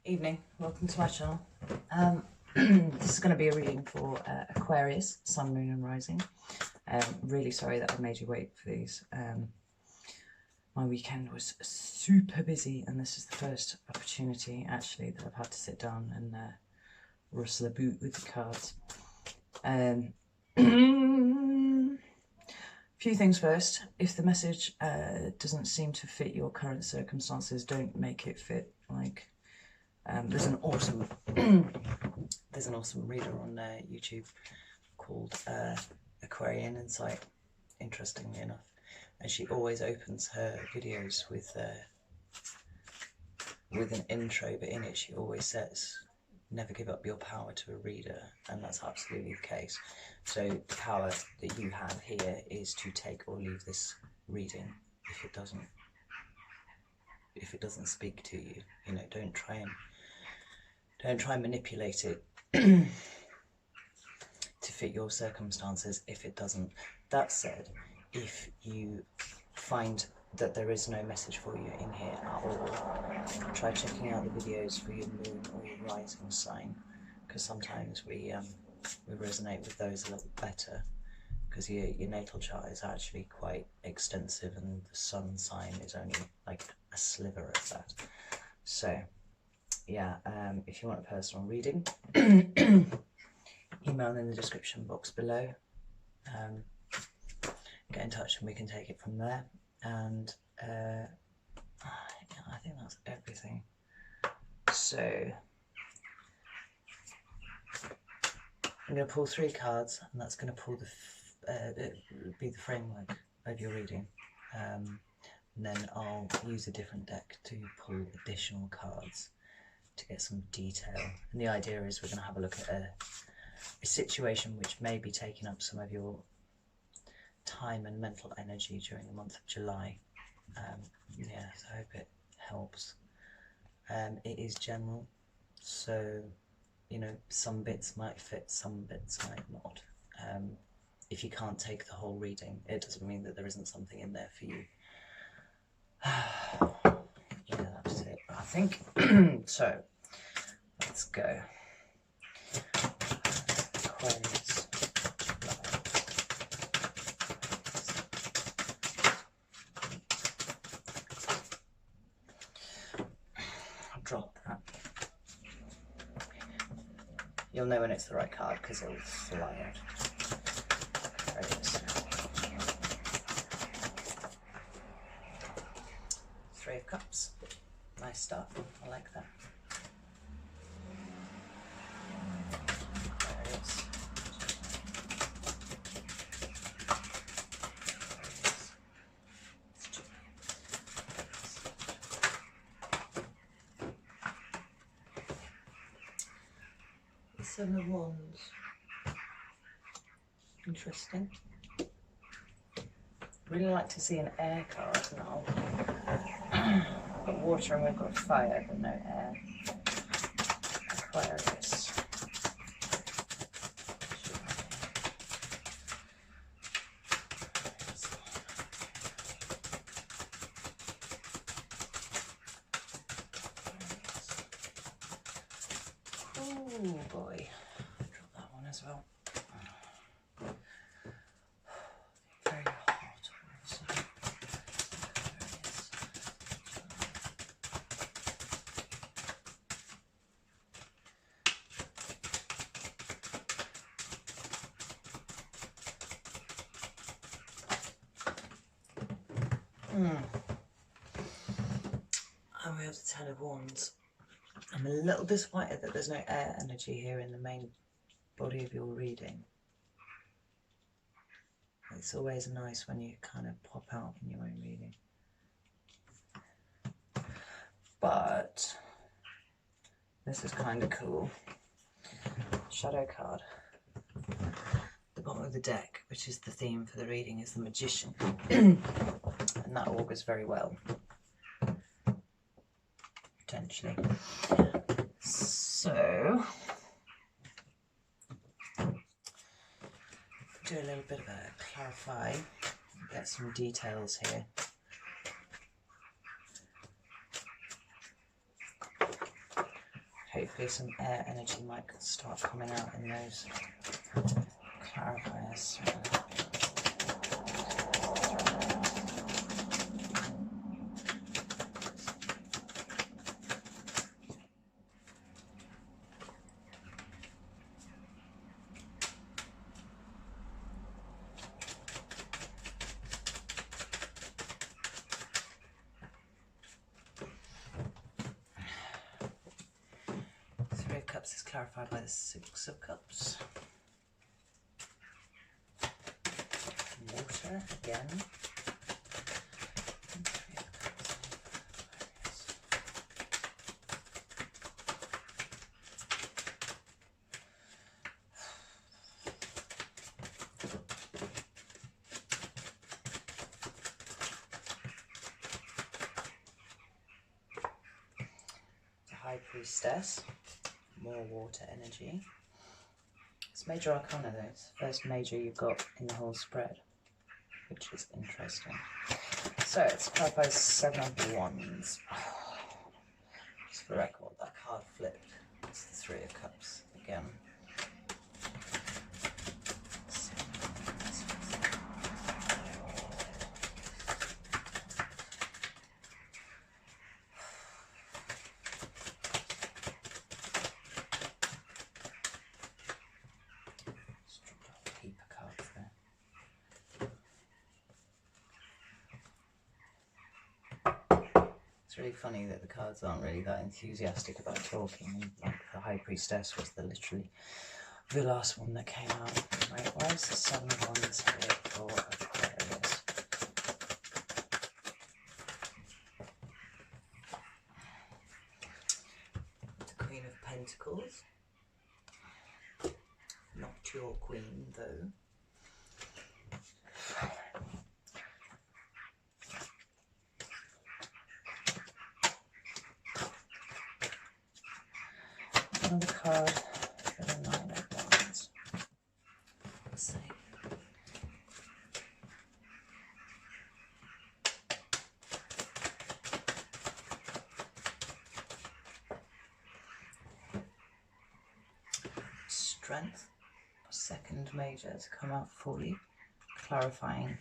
Evening, welcome to my channel. This is going to be a reading for Aquarius, Sun, Moon and Rising. Really sorry that I've made you wait for these. My weekend was super busy and this is the first opportunity actually that I've had to sit down and rustle a boot with the cards. Few things first. If the message doesn't seem to fit your current circumstances, don't make it fit. Like, there's an awesome reader on YouTube called Aquarian Insight, interestingly enough, and she always opens her videos with an intro, but in it she always says, never give up your power to a reader, and that's absolutely the case. So the power that you have here is to take or leave this reading if it doesn't speak to you. You know, don't try and manipulate it to fit your circumstances if it doesn't. That said, if you find that there is no message for you in here at all, try checking out the videos for your moon or your rising sign, because sometimes we resonate with those a little better, because your natal chart is actually quite extensive and the sun sign is only like a sliver of that. So yeah, if you want a personal reading, email in the description box below. Get in touch and we can take it from there. And yeah, I think that's everything. So I'm going to pull 3 cards, and that's going to pull be the framework of your reading. And then I'll use a different deck to pull additional cards to get some detail. And the idea is we're going to have a look at a situation which may be taking up some of your time and mental energy during the month of July. Yeah, so I hope it helps. It is general, so you know, some bits might fit, some bits might not. If you can't take the whole reading, it doesn't mean that there isn't something in there for you. Yeah, that's it, I think. So let's go. Aquarius. I'll drop that. You'll know when it's the right card because it'll fly out. There it is. 3 of Cups. Nice start. I like that. There it is. The 7 of Wands. Interesting. Really like to see an air card now. We've got water and we've got fire, but no air. Aquarius. Oh boy, drop that one as well. Very hot. And we have the 10 of Wands. I'm a little disappointed that there's no air energy here in the main body of your reading. It's always nice when you kind of pop out in your own reading. But this is kind of cool. Shadow card. The bottom of the deck, which is the theme for the reading, is the Magician. And that augurs very well. Potentially. So do a little bit of a clarify, get some details here. hopefully some air energy might start coming out in those clarifiers. 3 of Cups is clarified by the 6 of Cups. Water again. And 3 of Cups. The High Priestess. More water energy. It's Major Arcana though. It's the first major you've got in the whole spread, which is interesting. So it's clarified 7 of Wands. Just for the record, that card flipped. It's the 3 of Cups again. It's really funny that the cards aren't really that enthusiastic about talking. Like the High Priestess was literally the last one that came out. Right, why is the 7 of Wands here for Aquarius? The Queen of Pentacles. Not your queen though. Another card for the 9 of Wands. Let's see. Strength, second major to come out fully, clarifying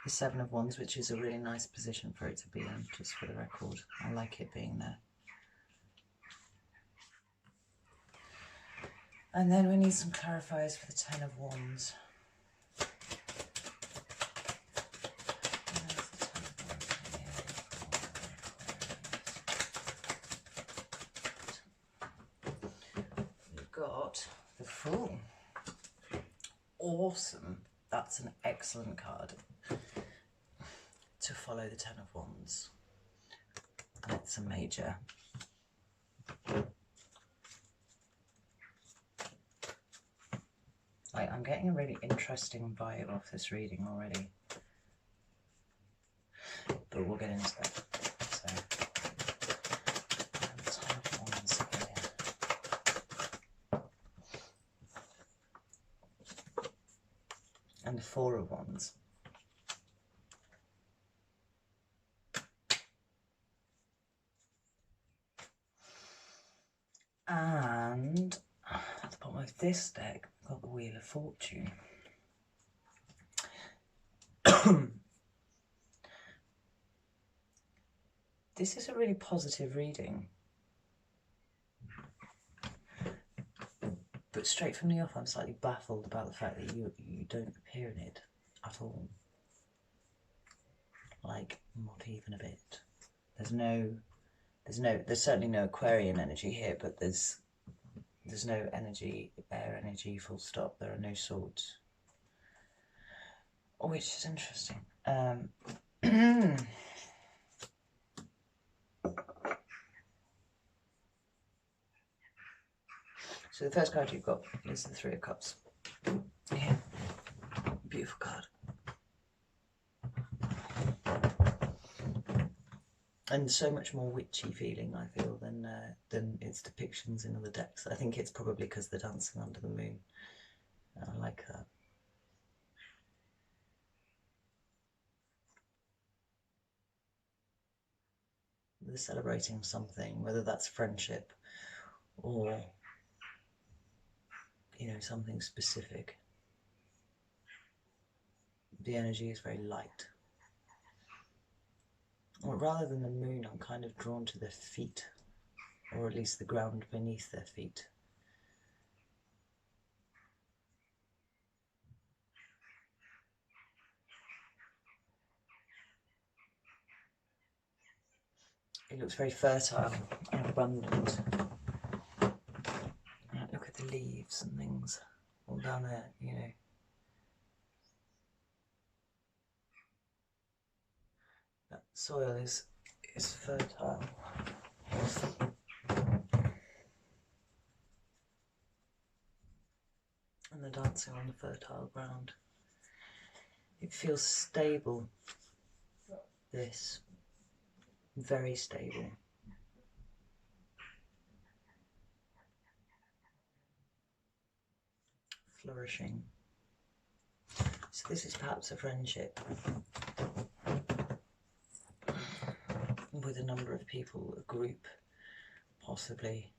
the 7 of Wands, which is a really nice position for it to be in, just for the record. I like it being there. And then we need some clarifiers for the 10 of Wands. We've got the Fool. Awesome. That's an excellent card to follow the 10 of Wands. And it's a major. Like, I'm getting a really interesting vibe off this reading already, but we'll get into that. So, 10 of Wands here. And the 4 of Wands. And at the bottom of this deck, we've got the Wheel of Fortune. This is a really positive reading. But straight from the off, I'm slightly baffled about the fact that you don't appear in it at all. Like, not even a bit. There's certainly no Aquarian energy here, but there's no energy, air energy, full stop. There are no swords, which is interesting. So the first card you've got is the 3 of Cups. Yeah, beautiful card. And so much more witchy feeling, I feel, than its depictions in other decks. I think it's probably because they're dancing under the moon. I like that. They're celebrating something, whether that's friendship or, you know, something specific. The energy is very light. Or rather than the moon, I'm kind of drawn to their feet, or at least the ground beneath their feet. It looks very fertile and abundant. Look at the leaves and things all down there, you know. That soil is fertile. And they're dancing on the fertile ground. It feels stable, this. Very stable. Flourishing. So this is perhaps a friendship with a number of people, a group, possibly,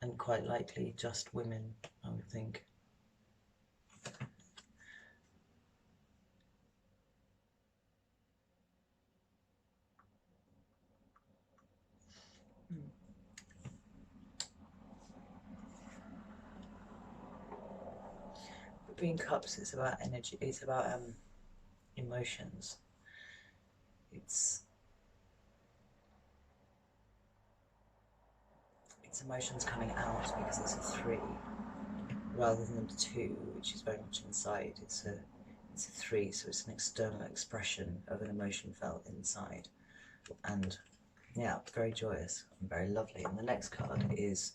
and quite likely just women, I would think. But being cups, it's about energy, it's about emotions. It's emotions coming out because it's a 3 rather than a 2, which is very much inside. It's a 3, so it's an external expression of an emotion felt inside. And yeah, very joyous and very lovely. And the next card is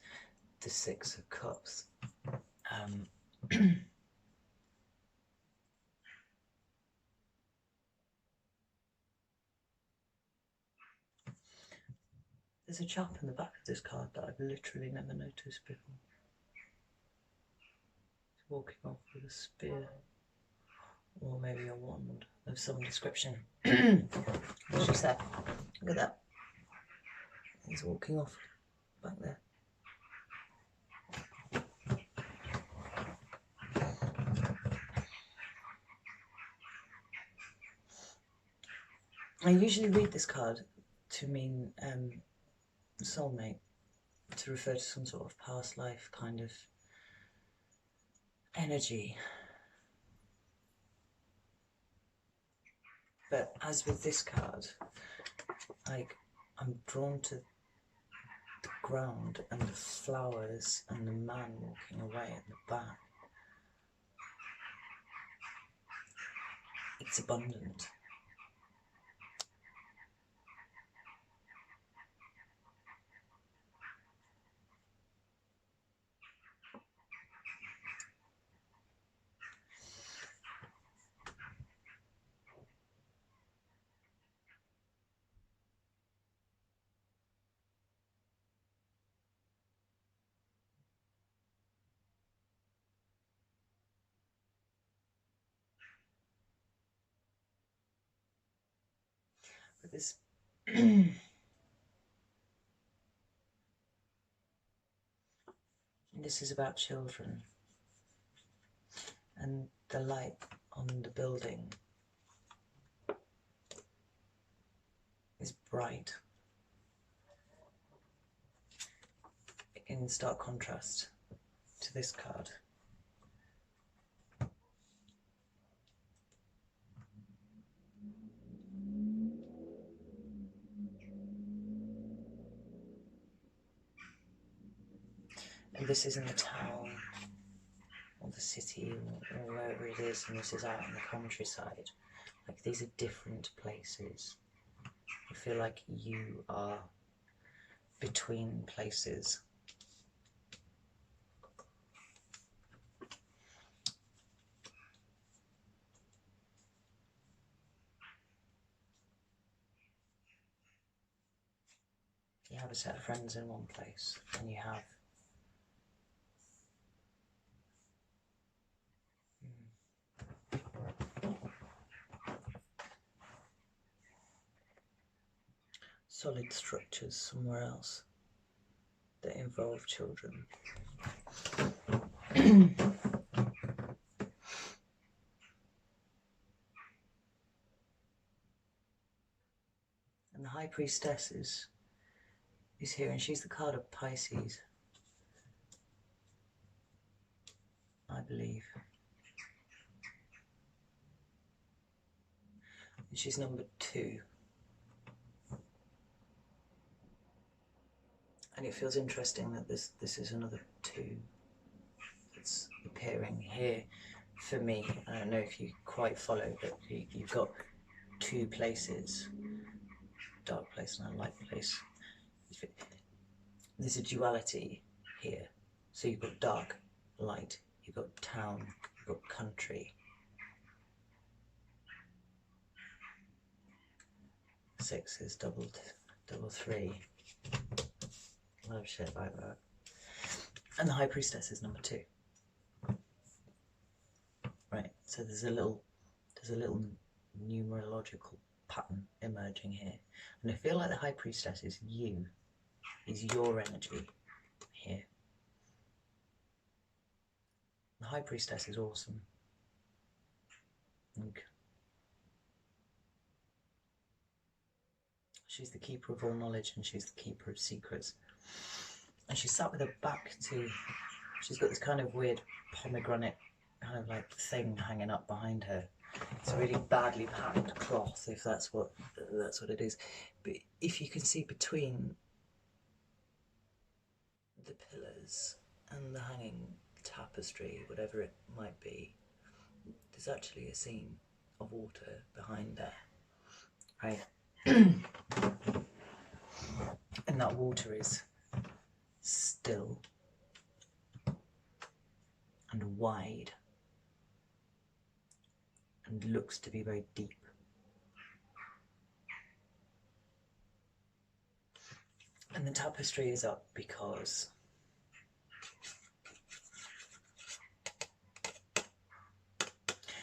the 6 of Cups. There's a chap in the back of this card that I've literally never noticed before. He's walking off with a spear, or maybe a wand of some description. What's just that? Look at that. He's walking off back there. I usually read this card to mean soulmate, to refer to some sort of past life kind of energy. But as with this card, like, I'm drawn to the ground and the flowers and the man walking away at the back. It's abundant. But this this is about children, and the light on the building is bright, in stark contrast to this card. And this is in the town, or the city, or wherever it is, and this is out in the countryside. Like, these are different places. I feel like you are between places. You have a set of friends in one place, and you have solid structures somewhere else. that involve children. And the High Priestess is here, and she's the card of Pisces, I believe. And she's number 2. And it feels interesting that this is another 2 that's appearing here for me. I don't know if you quite follow, but you've got 2 places, dark place and a light place. There's a duality here. So you've got dark, light, you've got town, you've got country. 6 is double 3. A lot of shit like that. And the High Priestess is number 2. Right, so there's a little numerological pattern emerging here. And I feel like the High Priestess is you, is your energy here. The High Priestess is awesome. And she's the keeper of all knowledge, and she's the keeper of secrets. And she's sat with her back to, she's got this kind of weird pomegranate kind of like thing hanging up behind her. It's a really badly patterned cloth, if that's what it is. But if you can see between the pillars and the hanging tapestry, whatever it might be, there's actually a scene of water behind there, right? And that water is still and wide and looks to be very deep. And the tapestry is up because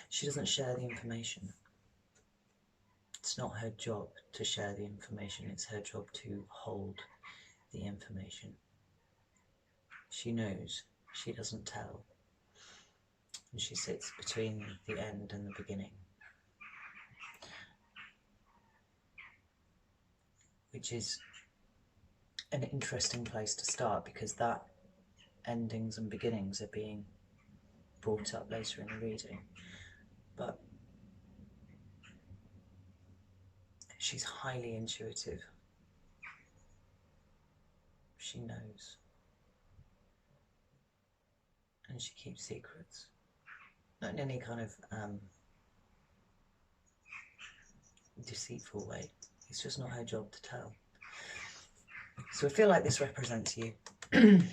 she doesn't share the information. It's not her job to share the information, it's her job to hold the information. She knows, she doesn't tell. And she sits between the end and the beginning. Which is an interesting place to start, because that endings and beginnings are being brought up later in the reading. But she's highly intuitive. She knows. And she keeps secrets. Not in any kind of deceitful way. It's just not her job to tell. So I feel like this represents you. And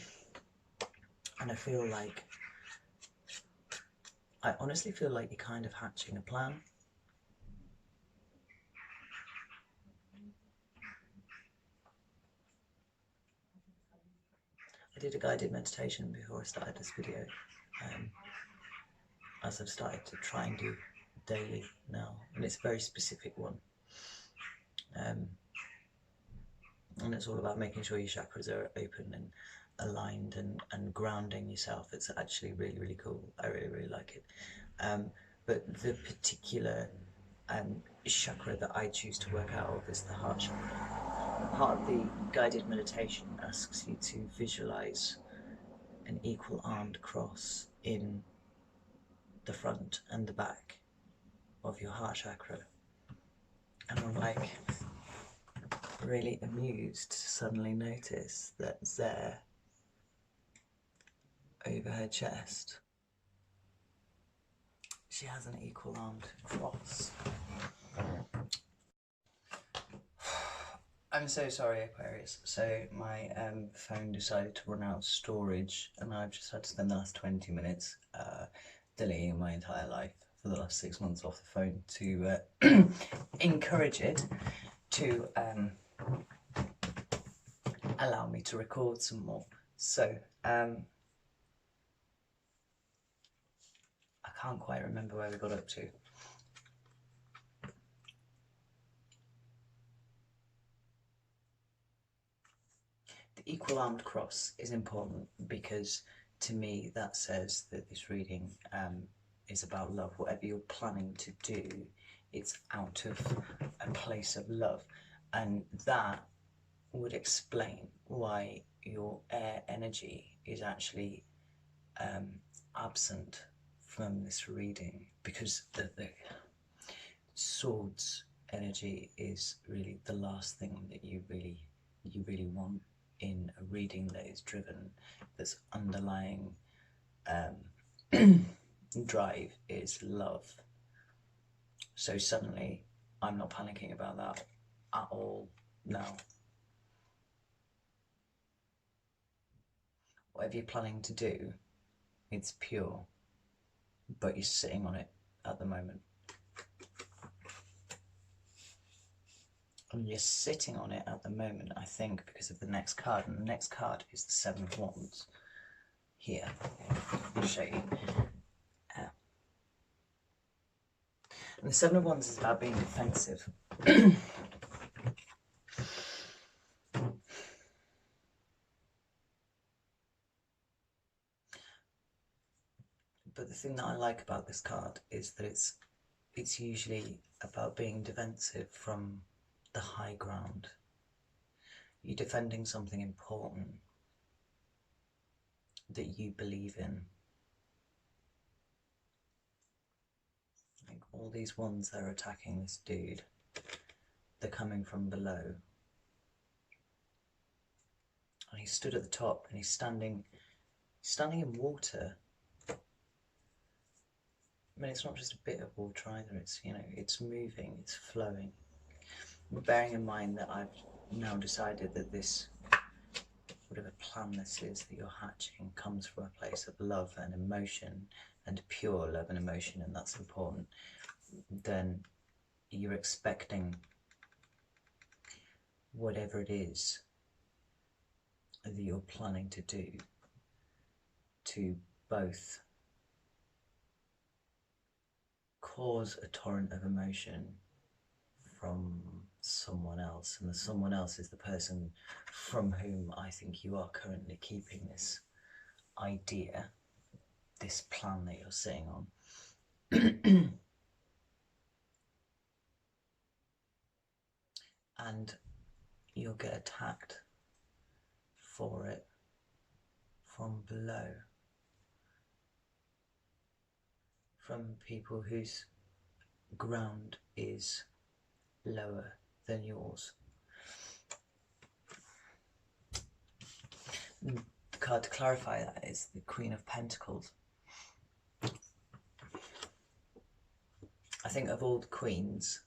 I feel like, I honestly feel like you're kind of hatching a plan. I did a guided meditation before I started this video, as I've started to try and do daily now, and it's a very specific one. And it's all about making sure your chakras are open and aligned and grounding yourself. It's actually really, really cool. I really, really like it. But the particular chakra that I choose to work out of is the heart chakra. Part of the guided meditation asks you to visualize an equal armed cross in the front and the back of your heart chakra. And I'm like really amused to suddenly notice that there, over her chest, she has an equal armed cross. I'm so sorry, Aquarius. So my phone decided to run out of storage, and I've just had to spend the last 20 minutes deleting my entire life for the last 6 months off the phone to encourage it to allow me to record some more. So I can't quite remember where we got up to. The The equal armed cross is important because to me that says that this reading is about love. Whatever you're planning to do, it's out of a place of love, and that would explain why your air energy is actually absent from this reading, because the swords energy is really the last thing that you really want in a reading that is driven, that's underlying drive is love. So suddenly I'm not panicking about that at all now. Whatever you're planning to do, it's pure, but you're sitting on it at the moment. And you're sitting on it at the moment, I think, because of the next card, and the next card is the Seven of Wands. Here, I'll show you. And the Seven of Wands is about being defensive. But the thing that I like about this card is that it's usually about being defensive from the high ground. You're defending something important that you believe in. Like all these ones that are attacking this dude, they're coming from below. And he stood at the top, and he's standing in water. I mean, it's not just a bit of water either, it's, you know, it's moving, it's flowing. Bearing in mind that I've now decided that this, whatever plan this is that you're hatching, comes from a place of love and emotion, and pure love and emotion, and that's important, then you're expecting whatever it is that you're planning to do to both cause a torrent of emotion from someone else, and the someone else is the person from whom I think you are currently keeping this idea, this plan that you're sitting on. And you'll get attacked for it from below, from people whose ground is lower than yours. The card to clarify that is the Queen of Pentacles. I think of all the queens,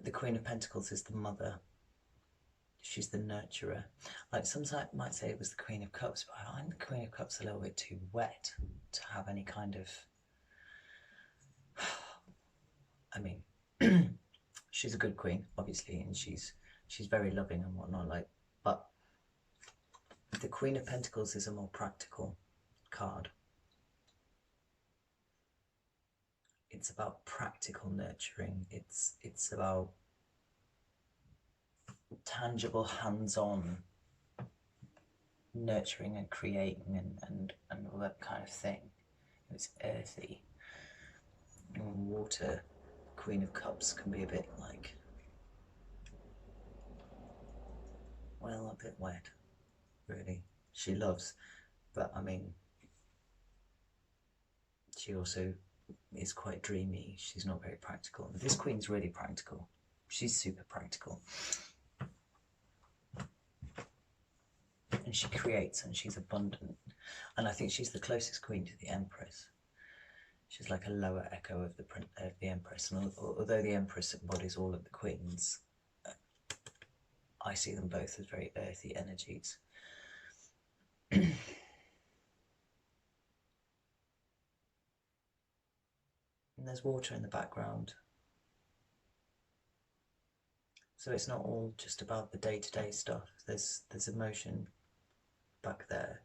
the Queen of Pentacles is the mother. She's the nurturer. Like some might say it was the Queen of Cups, but I find the Queen of Cups a little bit too wet to have any kind of... I mean, she's a good queen, obviously, and she's very loving and whatnot, like, but the Queen of Pentacles is a more practical card. It's about practical nurturing. It's about tangible, hands-on nurturing and creating and all that kind of thing. It's earthy. And water, Queen of Cups, can be a bit like, well, a bit wet, really. She loves, but I mean, she also is quite dreamy. She's not very practical. This queen's really practical. She's super practical. And she creates, and she's abundant. And I think she's the closest queen to the Empress. She's like a lower echo of the Empress. And although the Empress embodies all of the queens, I see them both as very earthy energies. And there's water in the background. So it's not all just about the day-to-day stuff. There's emotion back there,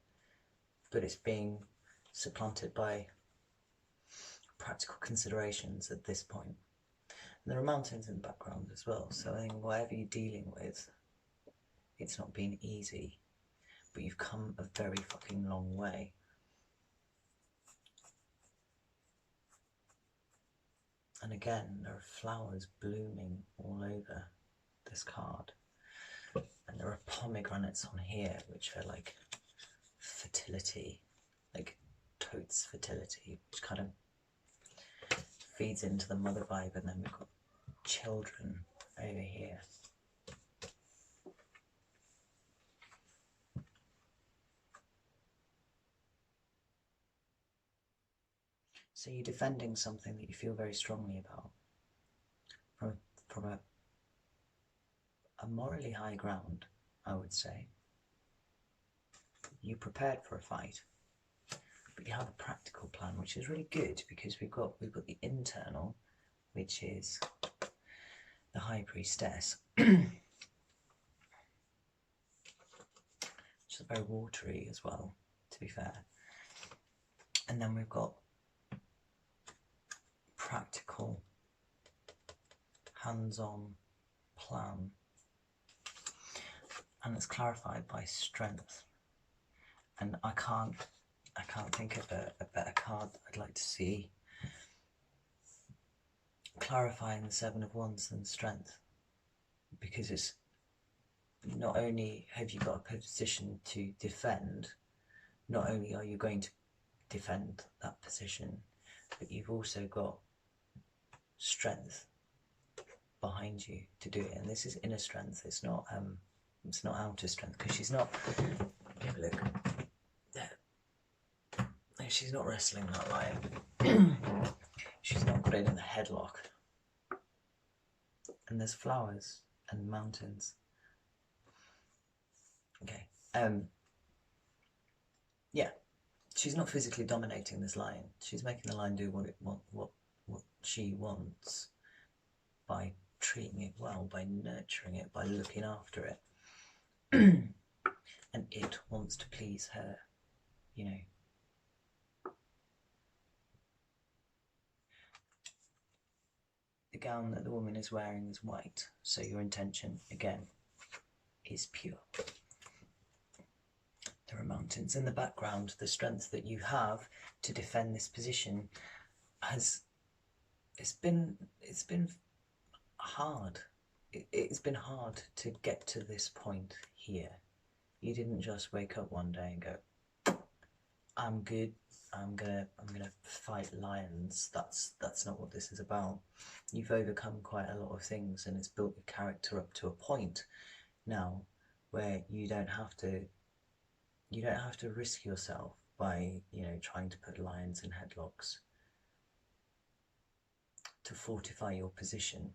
but it's being supplanted by practical considerations at this point. And there are mountains in the background as well, so I think whatever you're dealing with, It's not been easy, but you've come a very fucking long way. And again, there are flowers blooming all over this card. And there are pomegranates on here, which are like fertility, like totes fertility, which kind of feeds into the mother vibe. And then we've got children over here. So you're defending something that you feel very strongly about from a morally high ground, I would say. You prepared for a fight, but you have a practical plan, which is really good because we've got the internal, which is the High Priestess, which is very watery as well, to be fair. And then we've got practical, hands-on plan, and it's clarified by strength. And I can't think of a better card that I'd like to see clarifying the Seven of Wands than strength, because it's not only have you got a position to defend, not only are you going to defend that position, but you've also got strength behind you to do it. And this is inner strength, it's not outer strength, because she's not, have a look there, no, she's not wrestling that lion. She's not got it in the headlock. And there's flowers and mountains. Okay, yeah, she's not physically dominating this lion. She's making the lion do what she wants by treating it well, by nurturing it, by looking after it. And it wants to please her, you know. The gown that the woman is wearing is white, so your intention, again, is pure. There are mountains in the background. The strength that you have to defend this position it's been hard. It's been hard to get to this point here. You didn't just wake up one day and go, I'm good, I'm gonna fight lions. That's not what this is about. You've overcome quite a lot of things, and it's built your character up to a point now where you don't have to risk yourself by, you know, trying to put lions in headlocks to fortify your position.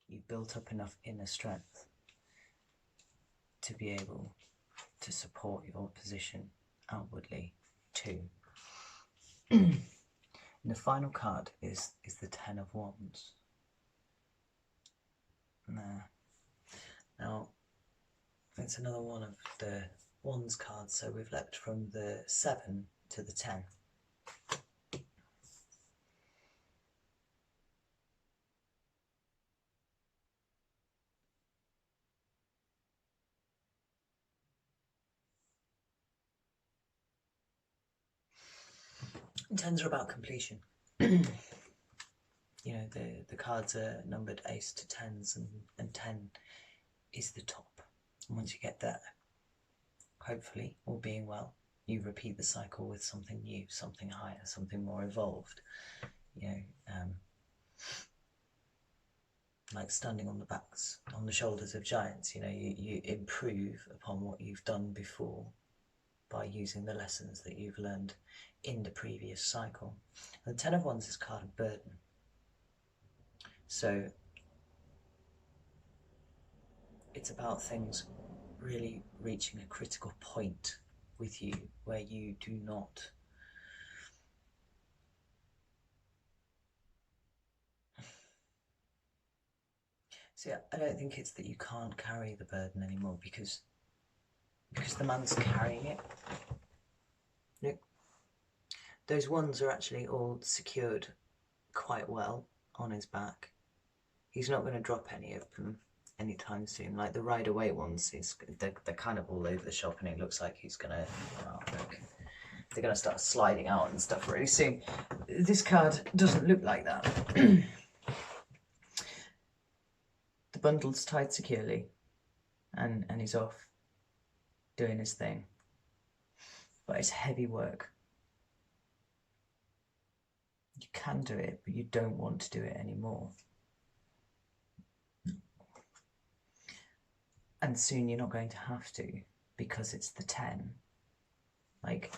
You've built up enough inner strength to be able to support your position outwardly too. And the final card is the Ten of Wands. Now, it's another one of the Wands cards, so we've leapt from the 7 to the 10. And 10s are about completion. You know, the cards are numbered ace to 10s, and 10 is the top. And once you get there, hopefully, all being well, you repeat the cycle with something new, something higher, something more evolved. You know, like standing on the shoulders of giants. You know, you improve upon what you've done before by using the lessons that you've learned in the previous cycle. And the Ten of Wands is card of burden. So it's about things really reaching a critical point with you where you do not see, I don't think it's that you can't carry the burden anymore, because the man's carrying it. Look, those ones are actually all secured quite well on his back. he's not going to drop any of them anytime soon. Like the ride away ones, they're kind of all over the shop, and it looks like he's going to, well, look, they're going to start sliding out and stuff really soon. This card doesn't look like that. The bundle's tied securely, and he's off doing his thing. But it's heavy work. You can do it, but you don't want to do it anymore. And soon you're not going to have to, because it's the 10. Like,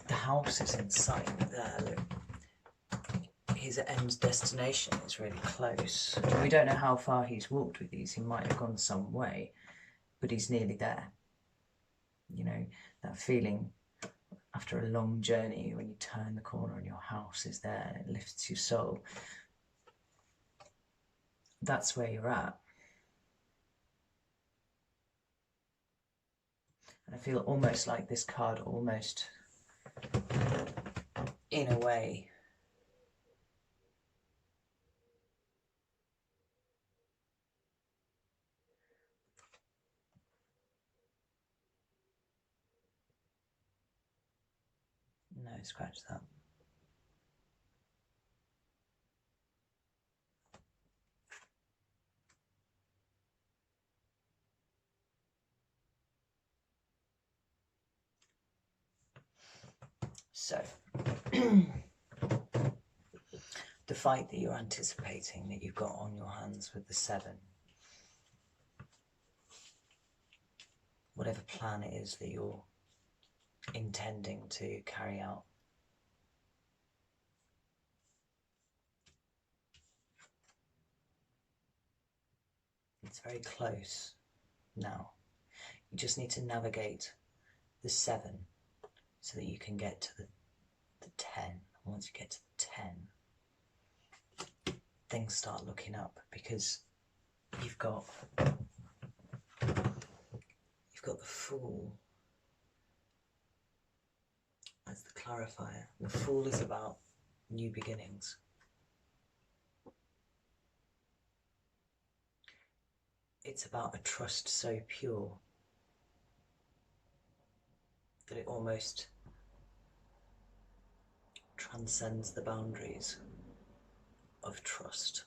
the house is in sight there, look. His end destination is really close. We don't know how far he's walked with these. He might have gone some way, but he's nearly there. You know, that feeling after a long journey when you turn the corner and your house is there and it lifts your soul. That's where you're at. And I feel almost like this card almost, in a way, no, scratch that. So, the fight that you're anticipating, that you've got on your hands with the 7, whatever plan it is that you're intending to carry out, it's very close now. You just need to navigate the 7 so that you can get to the 10. And once you get to the 10, things start looking up, because you've got the Fool as the clarifier. The Fool is about new beginnings. It's about a trust so pure that it almost transcends the boundaries of trust,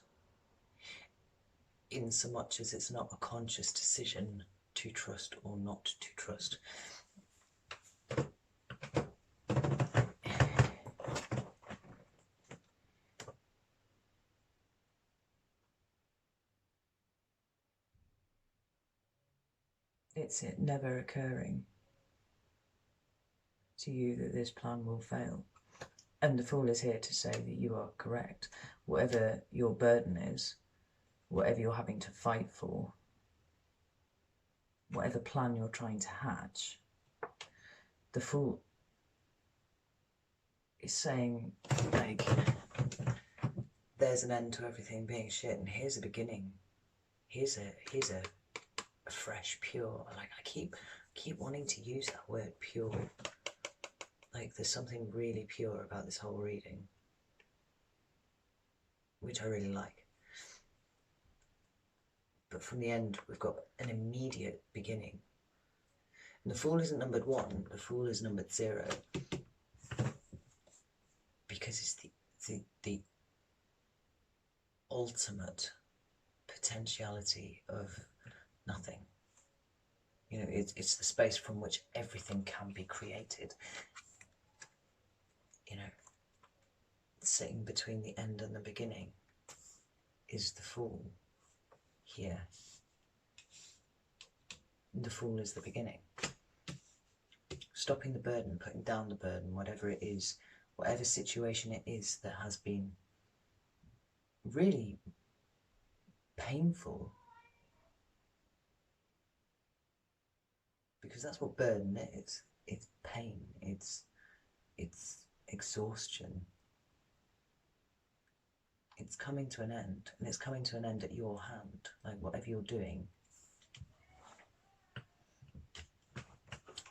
in so much as it's not a conscious decision to trust or not to trust. It's it never occurring to you that this plan will fail. And the Fool is here to say that you are correct. Whatever your burden is, whatever you're having to fight for, whatever plan you're trying to hatch, the Fool is saying, like, there's an end to everything being shit, and here's a beginning. Here's a fresh, pure. Like, I keep wanting to use that word, pure. Like, there's something really pure about this whole reading, which I really like. But from the end, we've got an immediate beginning. And the Fool isn't numbered 1, the Fool is numbered 0. Because it's the ultimate potentiality of nothing. You know, it's the space from which everything can be created. You know, sitting between the end and the beginning is the Fool here. The Fool is the beginning. Stopping the burden, putting down the burden, whatever it is, whatever situation it is that has been really painful. Because that's what burden is. It's pain. It's exhaustion. It's coming to an end, and it's coming to an end at your hand. Like, whatever you're doing.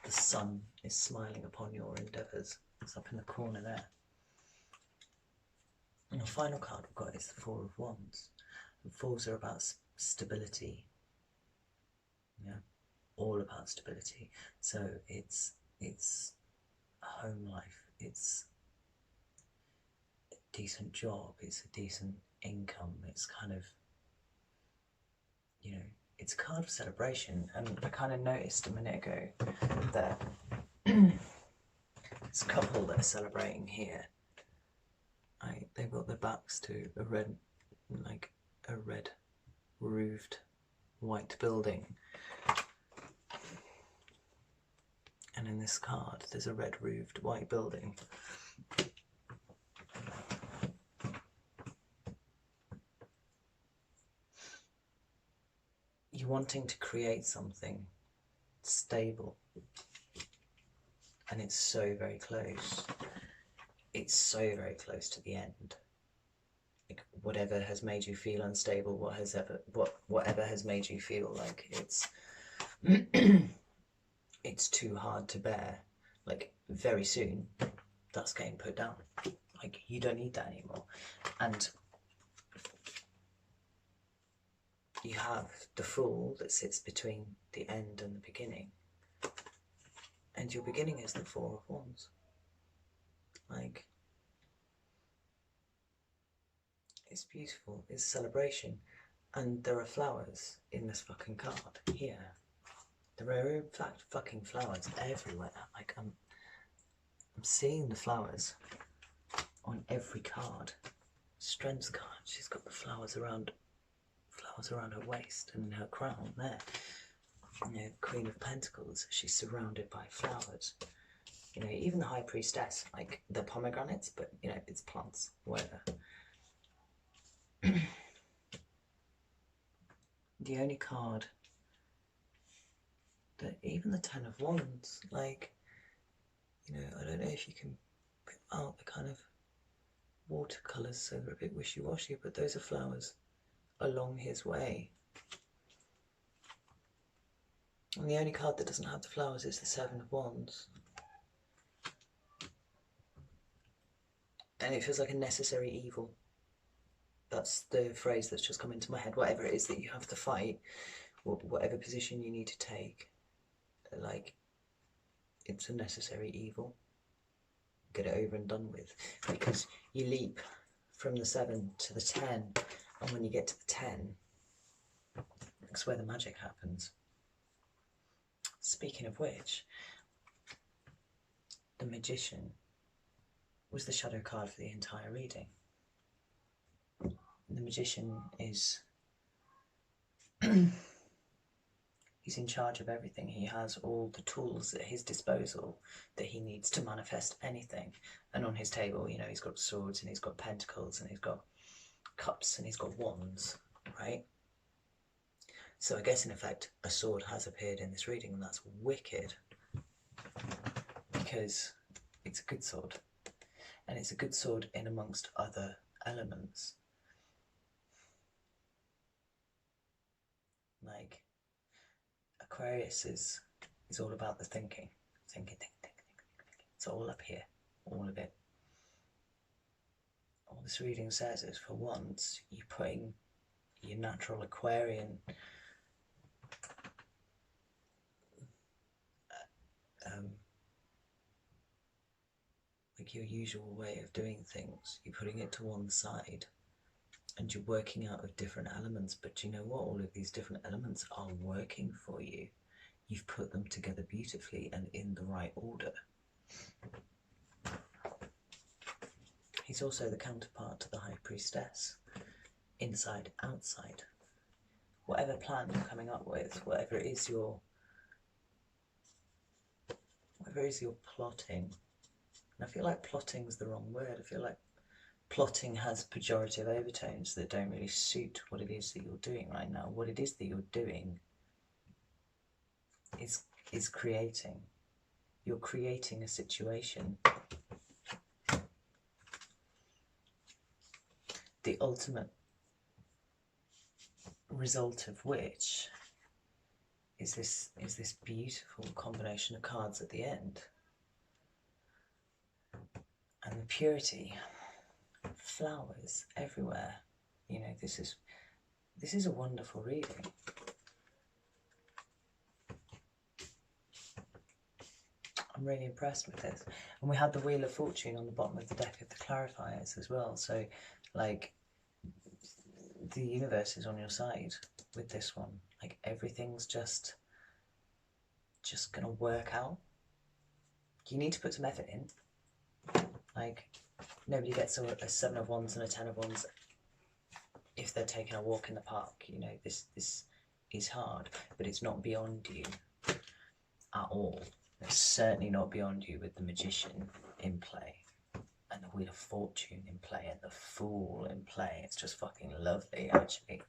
The sun is smiling upon your endeavours. It's up in the corner there. And the final card we've got is the Four of Wands. Fours are about stability. Yeah, all about stability. So it's home life. It's a decent job. It's a decent income. It's kind of, you know, it's a card of celebration. And I kind of noticed a minute ago that this couple that are celebrating here, they've got their backs to a red roofed white building, and in this card there's a red roofed white building. You're wanting to create something stable, and it's so very close. It's so very close to the end. Like, whatever has made you feel unstable, whatever has made you feel like it's it's too hard to bear, like, very soon that's getting put down. Like, you don't need that anymore. And you have the Fool that sits between the end and the beginning, and your beginning is the Four of Wands. Like, it's beautiful, it's celebration. And there are flowers in this fucking card here. There are in fact fucking flowers everywhere. Like, I'm seeing the flowers on every card. Strength's card, she's got the flowers around her waist and her crown there. You know, Queen of Pentacles, she's surrounded by flowers. You know, even the High Priestess, like, the pomegranates, but, you know, it's plants, whatever. The only card that, even the Ten of Wands, like, you know, I don't know if you can put out the kind of watercolours, so they're a bit wishy-washy, but those are flowers along his way. And the only card that doesn't have the flowers is the Seven of Wands. And it feels like a necessary evil. That's the phrase that's just come into my head. Whatever it is that you have to fight, whatever position you need to take, like, it's a necessary evil. Get it over and done with. Because you leap from the 7 to the 10, and when you get to the 10, that's where the magic happens. Speaking of which, the Magician was the shadow card for the entire reading. The Magician is he's in charge of everything. He has all the tools at his disposal that he needs to manifest anything. And on his table, you know, he's got swords and he's got pentacles and he's got cups and he's got wands, right? So I guess in effect a sword has appeared in this reading, and that's wicked, because it's a good sword. And it's a good sword in amongst other elements. Like, Aquarius is all about the thinking. Thinking. It's all up here, all of it. All this reading says is, for once, you're putting your natural Aquarian like your usual way of doing things, you're putting it to one side and you're working out of different elements. But you know what? All of these different elements are working for you. You've put them together beautifully and in the right order. He's also the counterpart to the High Priestess, inside, outside. Whatever plan you're coming up with, whatever it is you're plotting. And I feel like plotting's the wrong word. I feel like plotting has pejorative overtones that don't really suit what it is that you're doing right now. What it is that you're doing is creating. You're creating a situation, the ultimate result of which is this beautiful combination of cards at the end. And the purity, flowers everywhere. You know, this is This is a wonderful reading. I'm really impressed with this. And we had the Wheel of Fortune on the bottom of the deck of the clarifiers as well. So, like, the universe is on your side with this one. Like, everything's just gonna work out. You need to put some effort in. Like, nobody gets a 7 of Wands and a 10 of Wands if they're taking a walk in the park. You know, this is hard, but it's not beyond you at all. It's certainly not beyond you with the Magician in play and the Wheel of Fortune in play and the Fool in play. It's just fucking lovely, actually.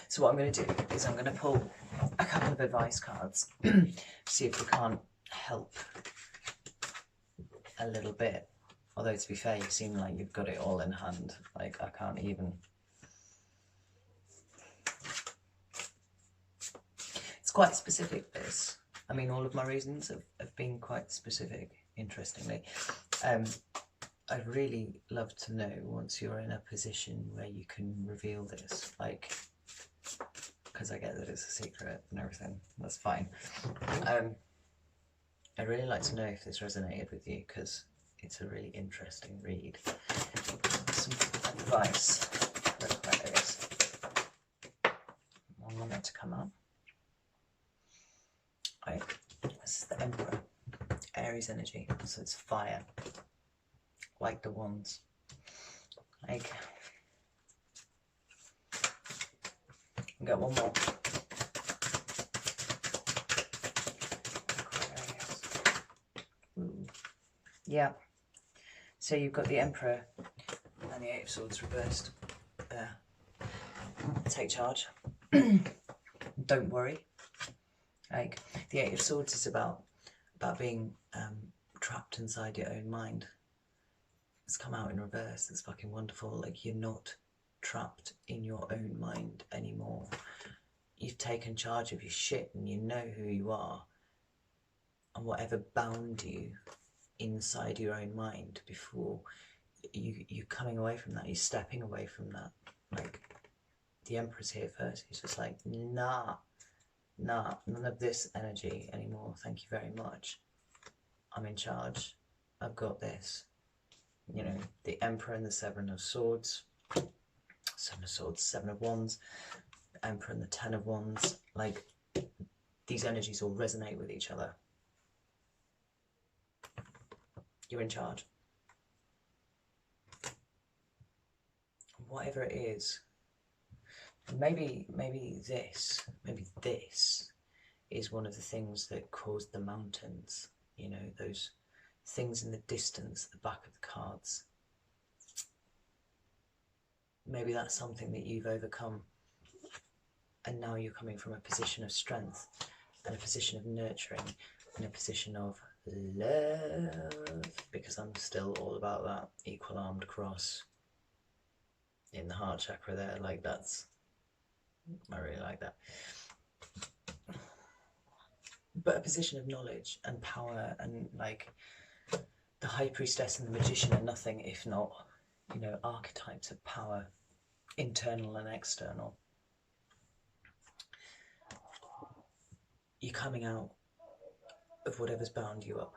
So what I'm going to do is I'm going to pull a couple of advice cards, see if we can't help a little bit. Although, to be fair, you seem like you've got it all in hand. Like, I can't even... It's quite specific, this. I mean, all of my reasons have been quite specific, interestingly. I'd really love to know, once you're in a position where you can reveal this, like, because I get that it's a secret and everything, that's fine. I'd really like to know if this resonated with you, because it's a really interesting read. Some advice for Aquarius. I want it to come up. Right, this is the Emperor, Aries energy, so it's fire, like the Wands. Like, I'll get one more. Ooh. Yeah, so you've got the Emperor and the Eight of Swords reversed. Take charge. Don't worry. Like, the Eight of Swords is about being trapped inside your own mind. It's come out in reverse. It's fucking wonderful. Like, you're not trapped in your own mind anymore. You've taken charge of your shit and you know who you are. And whatever bound you inside your own mind before, you're coming away from that. You're stepping away from that. Like, the Emperor's here first. He's just like, nah, none of this energy anymore. Thank you very much. I'm in charge. I've got this. You know, the Emperor and the Seven of Swords. Seven of Swords, Seven of Wands. The Emperor and the Ten of Wands. Like, these energies all resonate with each other. You're in charge. Whatever it is, maybe this is one of the things that caused the mountains. You know, those things in the distance at the back of the cards. Maybe that's something that you've overcome, and now you're coming from a position of strength and a position of nurturing and a position of love, because I'm still all about that equal armed cross in the heart chakra there. Like, that's, I really like that. But a position of knowledge and power, and like, the High Priestess and the Magician are nothing if not, you know, archetypes of power, internal and external. You're coming out of whatever's bound you up,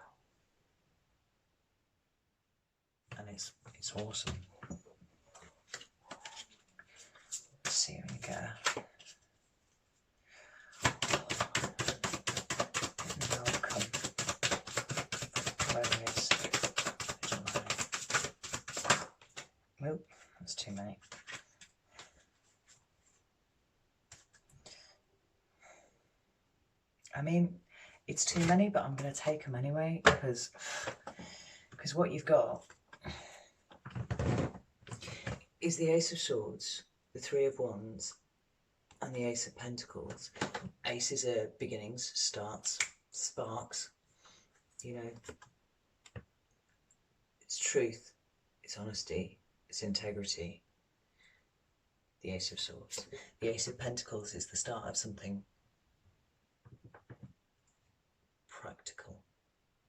and it's awesome. Let's see if we can get an outcome. Aquarius, July. Nope, that's too many. I mean, it's too many, but I'm going to take them anyway, because what you've got is the Ace of Swords, the Three of Wands, and the Ace of Pentacles. Aces are beginnings, starts, sparks, you know. It's truth, it's honesty, it's integrity. The Ace of Swords. The Ace of Pentacles is the start of something practical.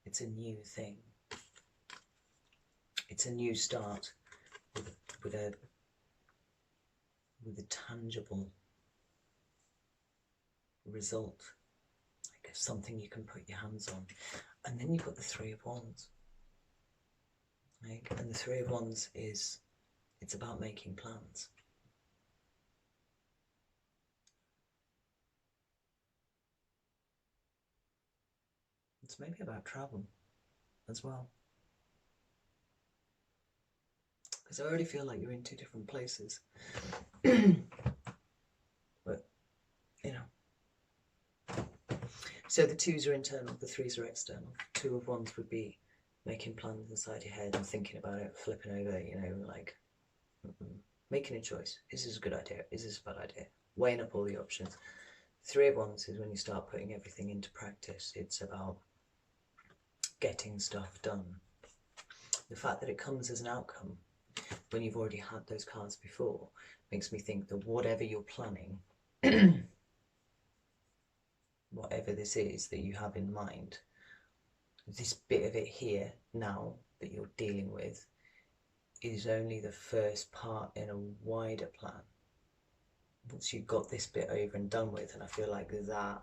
It's a new thing. It's a new start with a tangible result, like something you can put your hands on. And then you've got the Three of Wands. Like, and the Three of Wands is, it's about making plans. It's maybe about travel as well. Because I already feel like you're in two different places. But, you know. So the twos are internal, the threes are external. Two of Wands would be making plans inside your head and thinking about it, flipping over, you know, like making a choice. Is this a good idea? Is this a bad idea? Weighing up all the options. Three of Wands is when you start putting everything into practice. It's about getting stuff done. The fact that it comes as an outcome when you've already had those cards before makes me think that whatever you're planning, whatever this is that you have in mind, this bit of it here now that you're dealing with is only the first part in a wider plan. Once you've got this bit over and done with, and I feel like that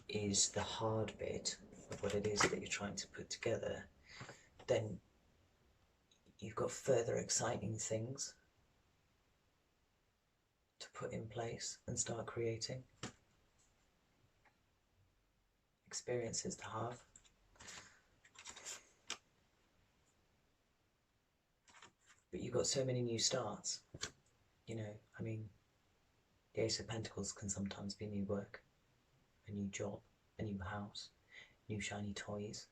is the hard bit of what it is that you're trying to put together, then you've got further exciting things to put in place and start creating. Experiences to have. But you've got so many new starts, you know, I mean, the Ace of Pentacles can sometimes be new work, a new job, a new house, new shiny toys,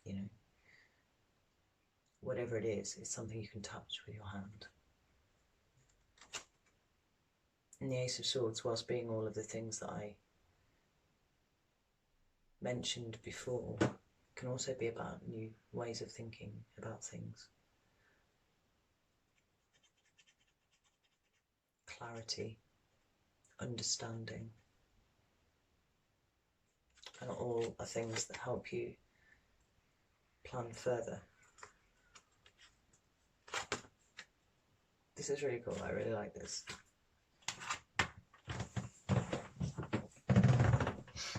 you know. Whatever it is, it's something you can touch with your hand. And the Ace of Swords, whilst being all of the things that I mentioned before, can also be about new ways of thinking about things. Clarity, understanding, and all are things that help you plan further. This is really cool, I really like this.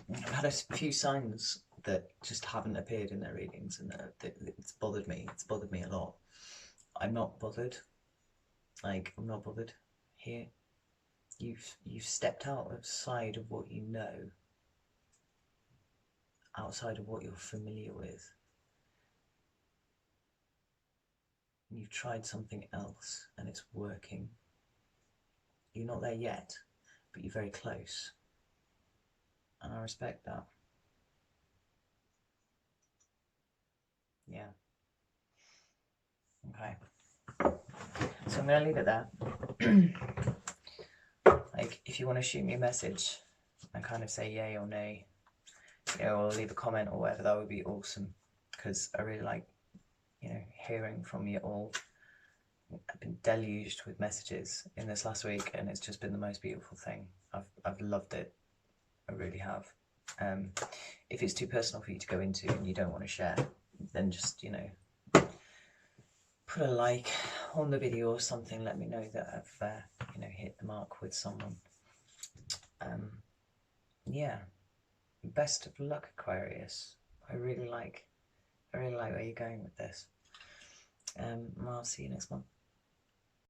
I've had a few signs that just haven't appeared in their readings, and it's bothered me. It's bothered me a lot. I'm not bothered. Like, I'm not bothered here. You've stepped outside of what you know, outside of what you're familiar with. And you've tried something else, and it's working. You're not there yet, but you're very close. And I respect that. Yeah. Okay. So I'm going to leave it there. Like, if you want to shoot me a message and kind of say yay or nay, you know, or leave a comment or whatever, that would be awesome. Because I really like, you know, hearing from you all. I've been deluged with messages in this last week, and it's just been the most beautiful thing. I've loved it. I really have. If it's too personal for you to go into and you don't want to share, then just, you know, put a like on the video or something. Let me know that I've you know, hit the mark with someone. Yeah, best of luck, Aquarius. I really like where you're going with this. I'll see you next month.